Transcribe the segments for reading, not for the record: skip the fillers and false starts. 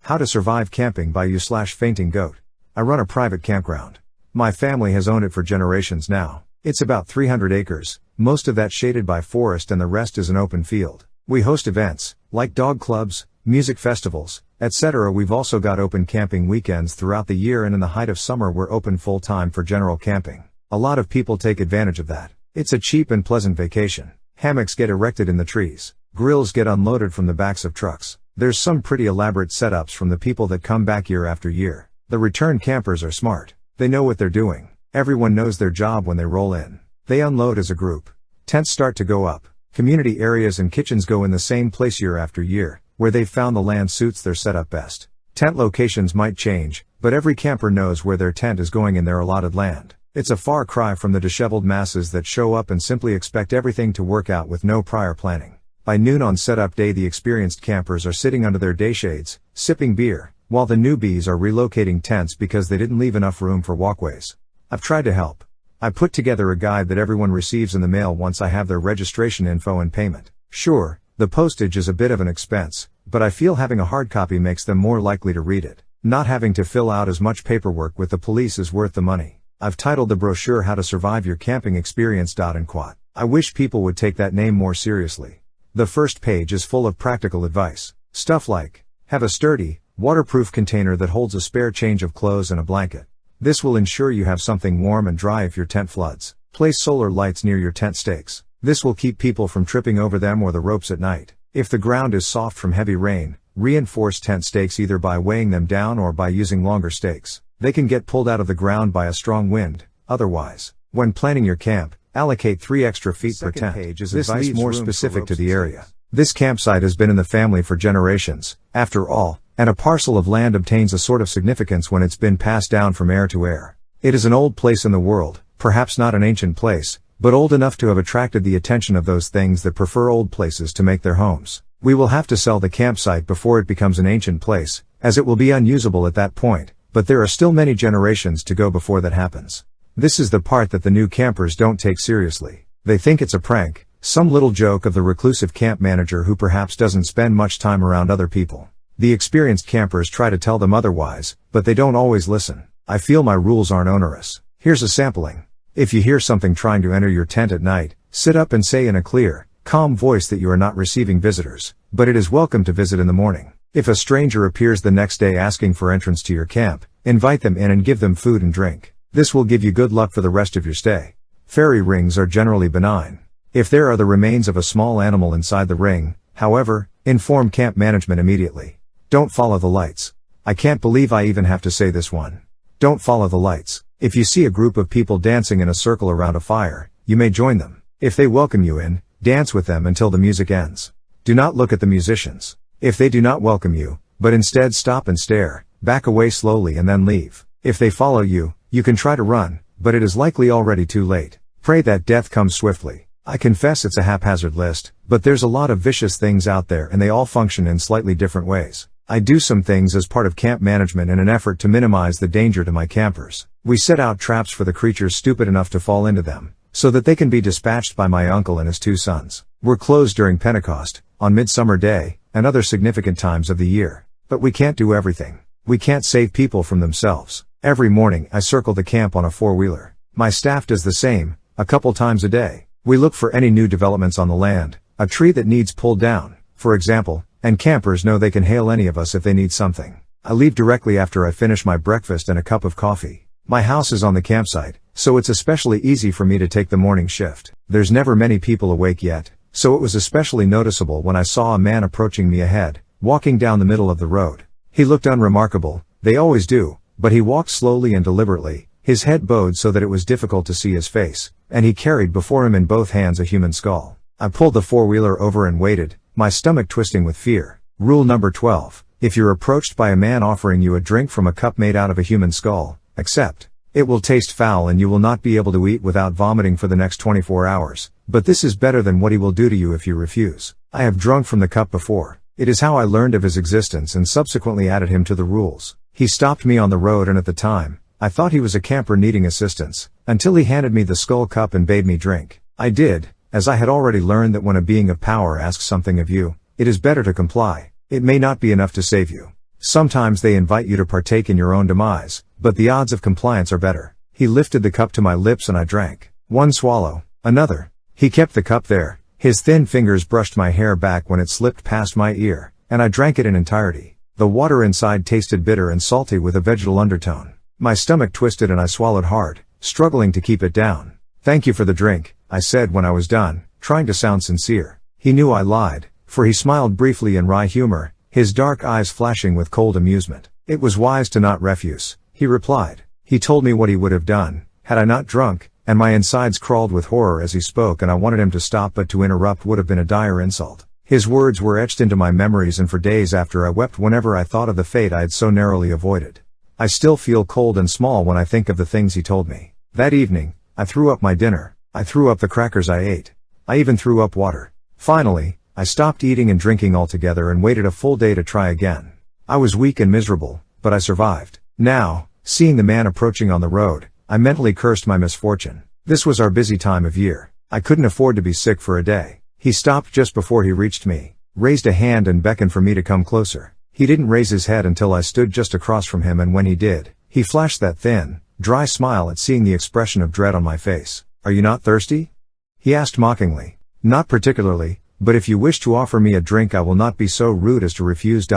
How to Survive Camping by You/Fainting Goat. I run a private campground. My family has owned it for generations now. It's about 300 acres, most of that shaded by forest and the rest is an open field. We host events, like dog clubs, music festivals, etc. We've also got open camping weekends throughout the year, and in the height of summer we're open full-time for general camping. A lot of people take advantage of that. It's a cheap and pleasant vacation. Hammocks get erected in the trees. Grills get unloaded from the backs of trucks. There's some pretty elaborate setups from the people that come back year after year. The return campers are smart. They know what they're doing. Everyone knows their job when they roll in. They unload as a group. Tents start to go up. Community areas and kitchens go in the same place year after year, where they've found the land suits their setup best. Tent locations might change, but every camper knows where their tent is going in their allotted land. It's a far cry from the disheveled masses that show up and simply expect everything to work out with no prior planning. By noon on setup day, the experienced campers are sitting under their day shades, sipping beer, while the newbies are relocating tents because they didn't leave enough room for walkways. I've tried to help. I put together a guide that everyone receives in the mail once I have their registration info and payment. Sure, the postage is a bit of an expense, but I feel having a hard copy makes them more likely to read it. Not having to fill out as much paperwork with the police is worth the money. I've titled the brochure How to Survive Your Camping Experience. I wish people would take that name more seriously. The first page is full of practical advice. Stuff like, have a sturdy, waterproof container that holds a spare change of clothes and a blanket. This will ensure you have something warm and dry if your tent floods. Place solar lights near your tent stakes. This will keep people from tripping over them or the ropes at night. If the ground is soft from heavy rain, reinforce tent stakes either by weighing them down or by using longer stakes. They can get pulled out of the ground by a strong wind, otherwise. When planning your camp, allocate 3 extra feet per tent. This leaves more specific to the area. This campsite has been in the family for generations, after all, and a parcel of land obtains a sort of significance when it's been passed down from heir to heir. It is an old place in the world, perhaps not an ancient place, but old enough to have attracted the attention of those things that prefer old places to make their homes. We will have to sell the campsite before it becomes an ancient place, as it will be unusable at that point, but there are still many generations to go before that happens. This is the part that the new campers don't take seriously. They think it's a prank, some little joke of the reclusive camp manager who perhaps doesn't spend much time around other people. The experienced campers try to tell them otherwise, but they don't always listen. I feel my rules aren't onerous. Here's a sampling. If you hear something trying to enter your tent at night, sit up and say in a clear, calm voice that you are not receiving visitors, but it is welcome to visit in the morning. If a stranger appears the next day asking for entrance to your camp, invite them in and give them food and drink. This will give you good luck for the rest of your stay. Fairy rings are generally benign. If there are the remains of a small animal inside the ring, however, inform camp management immediately. Don't follow the lights. I can't believe I even have to say this one. Don't follow the lights. If you see a group of people dancing in a circle around a fire, you may join them. If they welcome you in, dance with them until the music ends. Do not look at the musicians. If they do not welcome you, but instead stop and stare, back away slowly and then leave. If they follow you, you can try to run, but it is likely already too late. Pray that death comes swiftly. I confess it's a haphazard list, but there's a lot of vicious things out there and they all function in slightly different ways. I do some things as part of camp management in an effort to minimize the danger to my campers. We set out traps for the creatures stupid enough to fall into them, so that they can be dispatched by my uncle and his 2 sons. We're closed during Pentecost, on Midsummer Day, and other significant times of the year. But we can't do everything. We can't save people from themselves. Every morning I circle the camp on a 4-wheeler. My staff does the same, a couple times a day. We look for any new developments on the land, a tree that needs pulled down, for example, and campers know they can hail any of us if they need something. I leave directly after I finish my breakfast and a cup of coffee. My house is on the campsite, so it's especially easy for me to take the morning shift. There's never many people awake yet, so it was especially noticeable when I saw a man approaching me ahead, walking down the middle of the road. He looked unremarkable, they always do, but he walked slowly and deliberately, his head bowed so that it was difficult to see his face, and he carried before him in both hands a human skull. I pulled the 4-wheeler over and waited, my stomach twisting with fear. Rule number 12. If you're approached by a man offering you a drink from a cup made out of a human skull, accept. It will taste foul and you will not be able to eat without vomiting for the next 24 hours, but this is better than what he will do to you if you refuse. I have drunk from the cup before. It is how I learned of his existence and subsequently added him to the rules. He stopped me on the road and at the time, I thought he was a camper needing assistance, until he handed me the skull cup and bade me drink. I did, as I had already learned that when a being of power asks something of you, it is better to comply. It may not be enough to save you. Sometimes they invite you to partake in your own demise, but the odds of compliance are better. He lifted the cup to my lips and I drank. One swallow, another. He kept the cup there. His thin fingers brushed my hair back when it slipped past my ear, and I drank it in entirety. The water inside tasted bitter and salty with a vegetal undertone. My stomach twisted and I swallowed hard, struggling to keep it down. "Thank you for the drink," I said when I was done, trying to sound sincere. He knew I lied, for he smiled briefly in wry humor, his dark eyes flashing with cold amusement. "It was wise to not refuse," he replied. He told me what he would have done, had I not drunk, and my insides crawled with horror as he spoke, and I wanted him to stop, but to interrupt would have been a dire insult. His words were etched into my memories, and for days after I wept whenever I thought of the fate I had so narrowly avoided. I still feel cold and small when I think of the things he told me. That evening, I threw up my dinner. I threw up the crackers I ate. I even threw up water. Finally, I stopped eating and drinking altogether and waited a full day to try again. I was weak and miserable, but I survived. Now, seeing the man approaching on the road, I mentally cursed my misfortune. This was our busy time of year. I couldn't afford to be sick for a day. He stopped just before he reached me, raised a hand and beckoned for me to come closer. He didn't raise his head until I stood just across from him, and when he did, he flashed that thin, dry smile at seeing the expression of dread on my face. "Are you not thirsty?" he asked mockingly. "Not particularly, but if you wish to offer me a drink I will not be so rude as to refuse."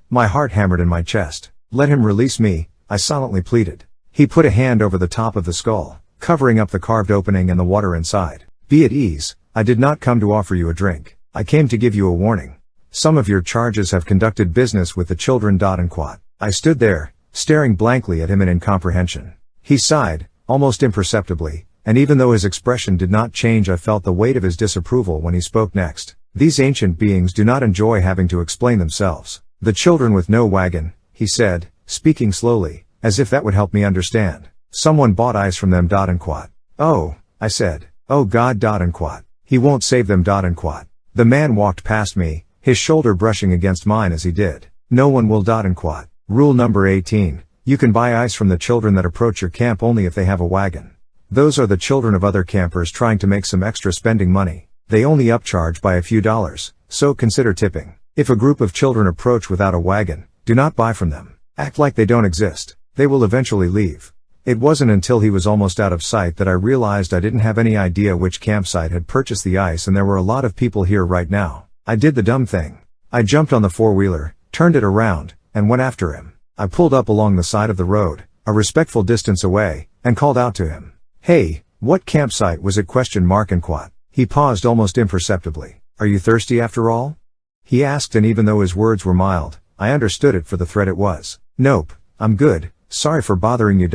My heart hammered in my chest. "Let him release me," I silently pleaded. He put a hand over the top of the skull, covering up the carved opening and the water inside. "Be at ease, I did not come to offer you a drink. I came to give you a warning. Some of your charges have conducted business with the children." I stood there, staring blankly at him in incomprehension. He sighed, almost imperceptibly, and even though his expression did not change, I felt the weight of his disapproval when he spoke next. "These ancient beings do not enjoy having to explain themselves. The children with no wagon," he said, speaking slowly, as if that would help me understand. "Someone bought ice from them." "Oh," I said. "Oh God." "He won't save them." The man walked past me, his shoulder brushing against mine as he did. "No one will." Rule number 18. You can buy ice from the children that approach your camp only if they have a wagon. Those are the children of other campers trying to make some extra spending money. They only upcharge by a few dollars, so consider tipping. If a group of children approach without a wagon, do not buy from them. Act like they don't exist. They will eventually leave. It wasn't until he was almost out of sight that I realized I didn't have any idea which campsite had purchased the ice, and there were a lot of people here right now. I did the dumb thing. I jumped on the four-wheeler, turned it around, and went after him. I pulled up along the side of the road, a respectful distance away, and called out to him. "Hey, what campsite was it?" He paused almost imperceptibly. "Are you thirsty after all?" he asked, and even though his words were mild, I understood it for the threat it was. "Nope, I'm good. Sorry for bothering you."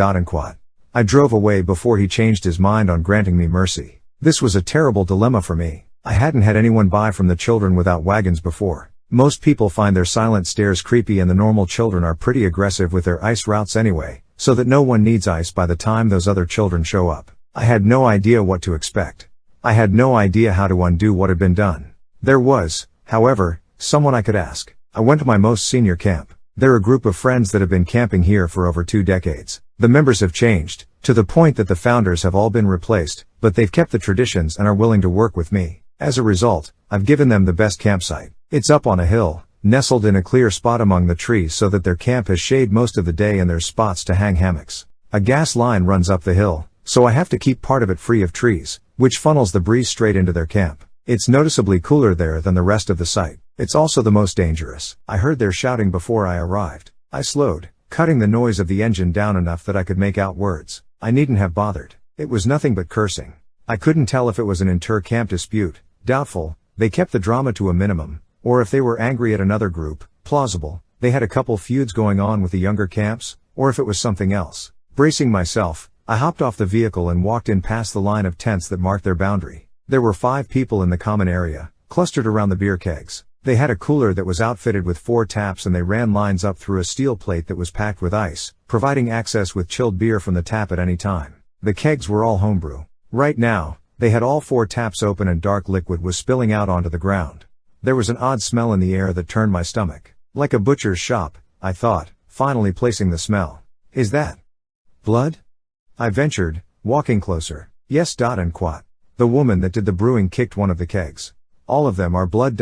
I drove away before he changed his mind on granting me mercy. This was a terrible dilemma for me. I hadn't had anyone buy from the children without wagons before. Most people find their silent stares creepy, and the normal children are pretty aggressive with their ice routes anyway, so that no one needs ice by the time those other children show up. I had no idea what to expect. I had no idea how to undo what had been done. There was, however, someone I could ask. I went to my most senior camp. They're a group of friends that have been camping here for over 2 decades. The members have changed, to the point that the founders have all been replaced, but they've kept the traditions and are willing to work with me. As a result, I've given them the best campsite. It's up on a hill, nestled in a clear spot among the trees so that their camp has shade most of the day, and there's spots to hang hammocks. A gas line runs up the hill, so I have to keep part of it free of trees, which funnels the breeze straight into their camp. It's noticeably cooler there than the rest of the site. It's also the most dangerous. I heard their shouting before I arrived. I slowed, cutting the noise of the engine down enough that I could make out words. I needn't have bothered. It was nothing but cursing. I couldn't tell if it was an inter-camp dispute, doubtful, they kept the drama to a minimum, or if they were angry at another group, plausible, they had a couple feuds going on with the younger camps, or if it was something else. Bracing myself, I hopped off the vehicle and walked in past the line of tents that marked their boundary. There were 5 people in the common area, clustered around the beer kegs. They had a cooler that was outfitted with 4 taps, and they ran lines up through a steel plate that was packed with ice, providing access with chilled beer from the tap at any time. The kegs were all homebrew. Right now, they had all 4 taps open and dark liquid was spilling out onto the ground. There was an odd smell in the air that turned my stomach. Like a butcher's shop, I thought, finally placing the smell. "Is that blood?" I ventured, walking closer. "Yes." The woman that did the brewing kicked one of the kegs. "All of them are blood."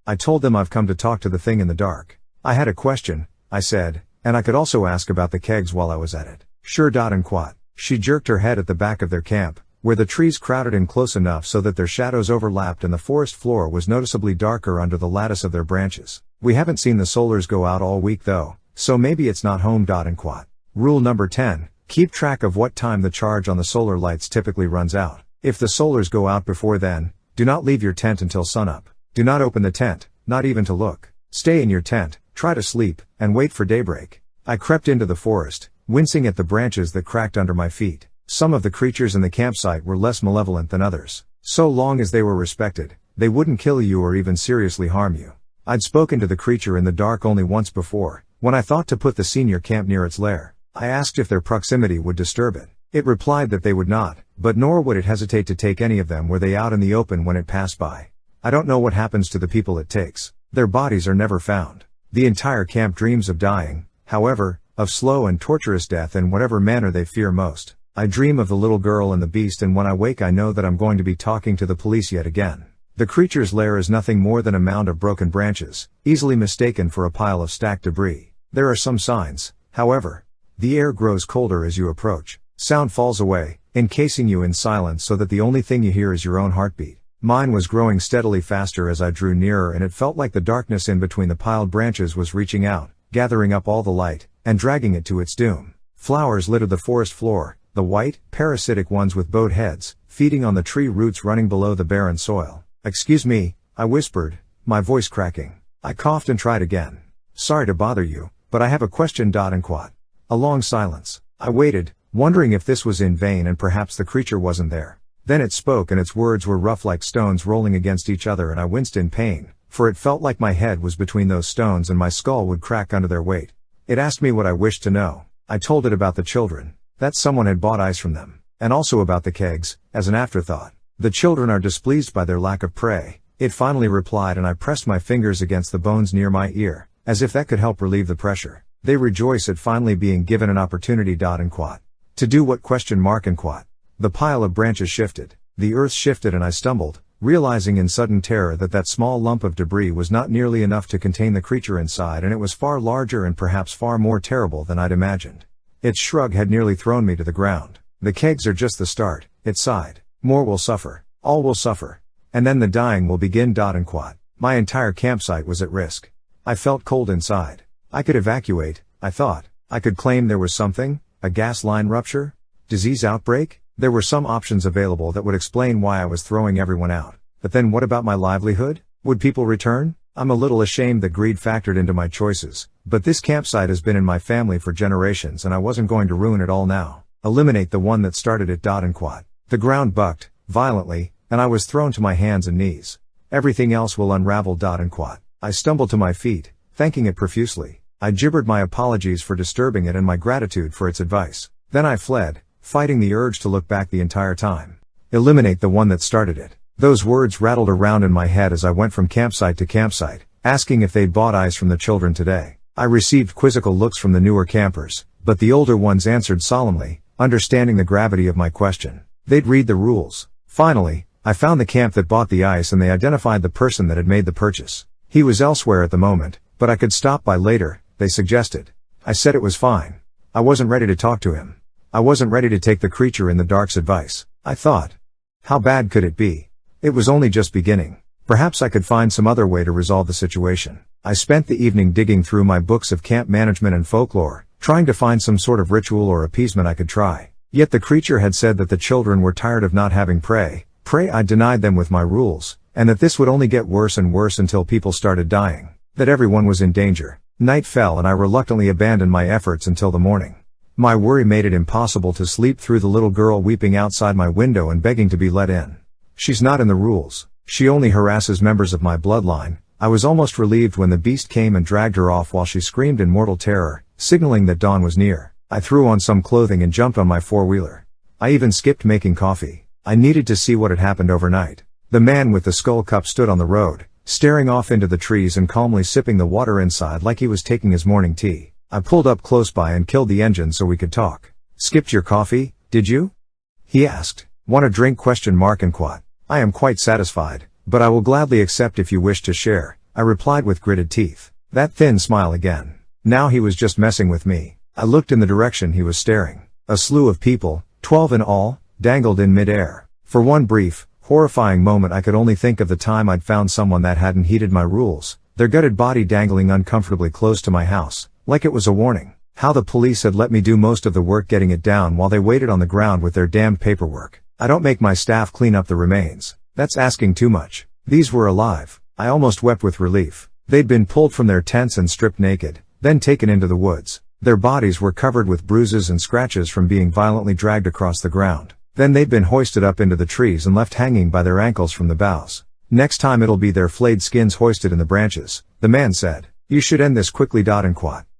I told them I've come to talk to the thing in the dark. I had a question, I said, and I could also ask about the kegs while I was at it. Sure. And Quat. She jerked her head at the back of their camp, where the trees crowded in close enough so that their shadows overlapped and the forest floor was noticeably darker under the lattice of their branches. We haven't seen the solars go out all week though, so maybe it's not home. And Quat. Rule number 10. Keep track of what time the charge on the solar lights typically runs out. If the solars go out before then, do not leave your tent until sunup. Do not open the tent, not even to look. Stay in your tent, try to sleep, and wait for daybreak. I crept into the forest, wincing at the branches that cracked under my feet. Some of the creatures in the campsite were less malevolent than others. So long as they were respected, they wouldn't kill you or even seriously harm you. I'd spoken to the creature in the dark only once before, when I thought to put the senior camp near its lair. I asked if their proximity would disturb it. It replied that they would not, but nor would it hesitate to take any of them were they out in the open when it passed by. I don't know what happens to the people it takes. Their bodies are never found. The entire camp dreams of dying, however, of slow and torturous death in whatever manner they fear most. I dream of the little girl and the beast, and when I wake I know that I'm going to be talking to the police yet again. The creature's lair is nothing more than a mound of broken branches, easily mistaken for a pile of stacked debris. There are some signs, however. The air grows colder as you approach. Sound falls away, encasing you in silence so that the only thing you hear is your own heartbeat. Mine was growing steadily faster as I drew nearer, and it felt like the darkness in between the piled branches was reaching out, gathering up all the light, and dragging it to its doom. Flowers littered the forest floor, the white, parasitic ones with bowed heads, feeding on the tree roots running below the barren soil. Excuse me, I whispered, my voice cracking. I coughed and tried again. Sorry to bother you, but I have a question. And Quat. A long silence. I waited, wondering if this was in vain and perhaps the creature wasn't there. Then it spoke, and its words were rough like stones rolling against each other, and I winced in pain, for it felt like my head was between those stones and my skull would crack under their weight. It asked me what I wished to know. I told it about the children, that someone had bought ice from them, and also about the kegs, as an afterthought. The children are displeased by their lack of prey, it finally replied, and I pressed my fingers against the bones near my ear, as if that could help relieve the pressure. They rejoice at finally being given an opportunity. And Quat. To do what? And Quat. The pile of branches shifted, the earth shifted, and I stumbled, realizing in sudden terror that that small lump of debris was not nearly enough to contain the creature inside, and it was far larger and perhaps far more terrible than I'd imagined. Its shrug had nearly thrown me to the ground. The kegs are just the start, it sighed. More will suffer. All will suffer. And then the dying will begin. And Quat. My entire campsite was at risk. I felt cold inside. I could evacuate, I thought. I could claim there was something, a gas line rupture? Disease outbreak? There were some options available that would explain why I was throwing everyone out. But then what about my livelihood? Would people return? I'm a little ashamed that greed factored into my choices, but this campsite has been in my family for generations and I wasn't going to ruin it all now. Eliminate the one that started it. And Quat. The ground bucked, violently, and I was thrown to my hands and knees. Everything else will unravel. And Quat. I stumbled to my feet, thanking it profusely. I gibbered my apologies for disturbing it and my gratitude for its advice. Then I fled, fighting the urge to look back the entire time. Eliminate the one that started it. Those words rattled around in my head as I went from campsite to campsite, asking if they'd bought ice from the children today. I received quizzical looks from the newer campers, but the older ones answered solemnly, understanding the gravity of my question. They'd read the rules. Finally, I found the camp that bought the ice, and they identified the person that had made the purchase. He was elsewhere at the moment, but I could stop by later, they suggested. I said it was fine. I wasn't ready to talk to him. I wasn't ready to take the creature in the dark's advice. I thought. How bad could it be? It was only just beginning. Perhaps I could find some other way to resolve the situation. I spent the evening digging through my books of camp management and folklore, trying to find some sort of ritual or appeasement I could try. Yet the creature had said that the children were tired of not having prey I denied them with my rules, and that this would only get worse and worse until people started dying. That everyone was in danger. Night fell and I reluctantly abandoned my efforts until the morning. My worry made it impossible to sleep through the little girl weeping outside my window and begging to be let in. She's not in the rules. She only harasses members of my bloodline. I was almost relieved when the beast came and dragged her off while she screamed in mortal terror, signaling that dawn was near. I threw on some clothing and jumped on my four-wheeler. I even skipped making coffee. I needed to see what had happened overnight. The man with the skull cup stood on the road, staring off into the trees and calmly sipping the water inside like he was taking his morning tea. I pulled up close by and killed the engine so we could talk. Skipped your coffee, did you? He asked. Want a drink? And Quat. I am quite satisfied, but I will gladly accept if you wish to share, I replied with gritted teeth. That thin smile again. Now he was just messing with me. I looked in the direction he was staring. A slew of people, 12 in all, dangled in mid-air. For one brief, horrifying moment I could only think of the time I'd found someone that hadn't heeded my rules, their gutted body dangling uncomfortably close to my house, like it was a warning. How the police had let me do most of the work getting it down while they waited on the ground with their damned paperwork. I don't make my staff clean up the remains. That's asking too much. These were alive. I almost wept with relief. They'd been pulled from their tents and stripped naked, then taken into the woods. Their bodies were covered with bruises and scratches from being violently dragged across the ground. Then they'd been hoisted up into the trees and left hanging by their ankles from the boughs. Next time it'll be their flayed skins hoisted in the branches, the man said. You should end this quickly.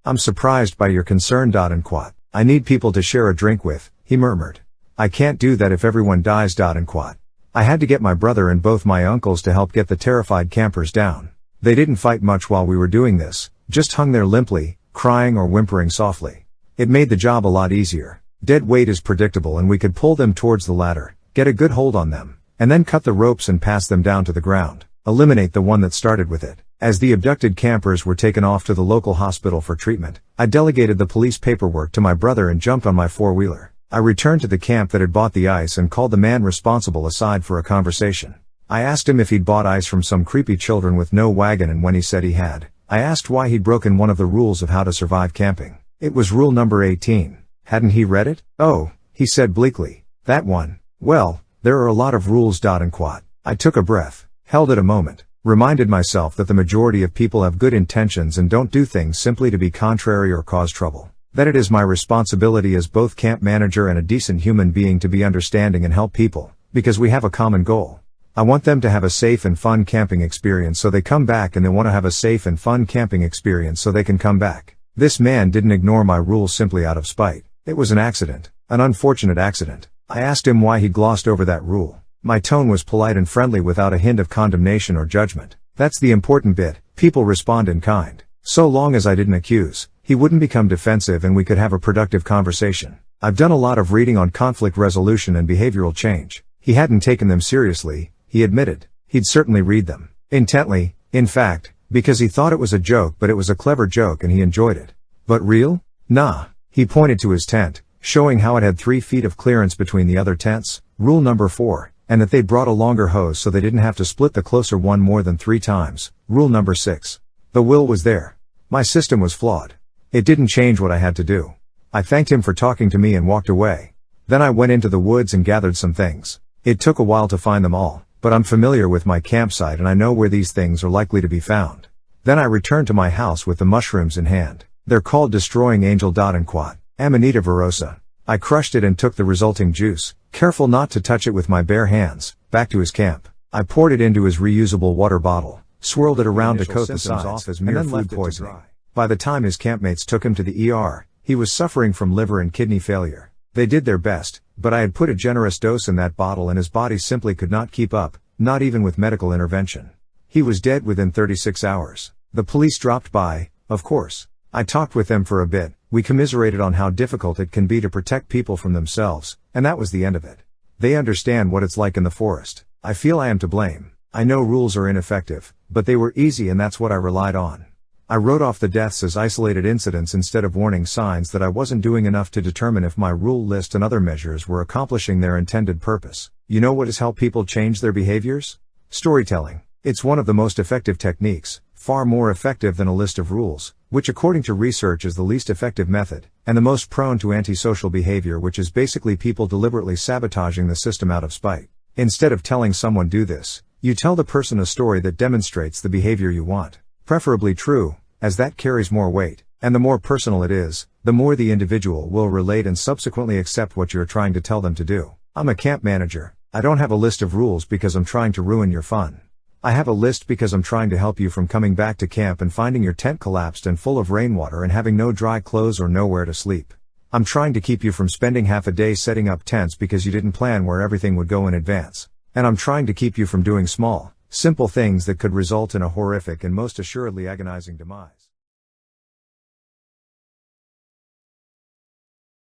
I'm surprised by your concern. I need people to share a drink with, he murmured. I can't do that if everyone dies. I had to get my brother and both my uncles to help get the terrified campers down. They didn't fight much while we were doing this, just hung there limply, crying or whimpering softly. It made the job a lot easier. Dead weight is predictable and we could pull them towards the ladder, get a good hold on them, and then cut the ropes and pass them down to the ground. Eliminate the one that started with it. As the abducted campers were taken off to the local hospital for treatment, I delegated the police paperwork to my brother and jumped on my four-wheeler. I returned to the camp that had bought the ice and called the man responsible aside for a conversation. I asked him if he'd bought ice from some creepy children with no wagon, and when he said he had, I asked why he'd broken one of the rules of how to survive camping. It was rule number 18. Hadn't he read it? Oh, he said bleakly. That one. Well, there are a lot of rules. I took a breath, held it a moment, reminded myself that the majority of people have good intentions and don't do things simply to be contrary or cause trouble. That it is my responsibility as both camp manager and a decent human being to be understanding and help people, because we have a common goal. I want them to have a safe and fun camping experience so they come back, and they want to have a safe and fun camping experience so they can come back. This man didn't ignore my rules simply out of spite. It was an accident. An unfortunate accident. I asked him why he'd glossed over that rule. My tone was polite and friendly without a hint of condemnation or judgment. That's the important bit. People respond in kind. So long as I didn't accuse, he wouldn't become defensive and we could have a productive conversation. I've done a lot of reading on conflict resolution and behavioral change. He hadn't taken them seriously, he admitted. He'd certainly read them. Intently, in fact, because he thought it was a joke, but it was a clever joke and he enjoyed it. But real? Nah. He pointed to his tent, showing how it had 3 feet of clearance between the other tents, rule number 4, and that they'd brought a longer hose so they didn't have to split the closer one more than 3 times, rule number 6. The will was there. My system was flawed. It didn't change what I had to do. I thanked him for talking to me and walked away. Then I went into the woods and gathered some things. It took a while to find them all, but I'm familiar with my campsite and I know where these things are likely to be found. Then I returned to my house with the mushrooms in hand. They're called Destroying Angel. Amanita virosa. I crushed it and took the resulting juice, careful not to touch it with my bare hands, back to his camp. I poured it into his reusable water bottle, swirled it around to coat the sides, off as mere food poisoning. By the time his campmates took him to the ER, he was suffering from liver and kidney failure. They did their best, but I had put a generous dose in that bottle and his body simply could not keep up, not even with medical intervention. He was dead within 36 hours. The police dropped by, of course. I talked with them for a bit, we commiserated on how difficult it can be to protect people from themselves, and that was the end of it. They understand what it's like in the forest. I feel I am to blame. I know rules are ineffective, but they were easy and that's what I relied on. I wrote off the deaths as isolated incidents instead of warning signs that I wasn't doing enough to determine if my rule list and other measures were accomplishing their intended purpose. You know what has helped people change their behaviors? Storytelling. It's one of the most effective techniques, far more effective than a list of rules, which according to research is the least effective method, and the most prone to antisocial behavior, which is basically people deliberately sabotaging the system out of spite. Instead of telling someone do this, you tell the person a story that demonstrates the behavior you want. Preferably true, as that carries more weight, and the more personal it is, the more the individual will relate and subsequently accept what you're trying to tell them to do. I'm a camp manager. I don't have a list of rules because I'm trying to ruin your fun. I have a list because I'm trying to help you from coming back to camp and finding your tent collapsed and full of rainwater and having no dry clothes or nowhere to sleep. I'm trying to keep you from spending half a day setting up tents because you didn't plan where everything would go in advance. And I'm trying to keep you from doing small, simple things that could result in a horrific and most assuredly agonizing demise.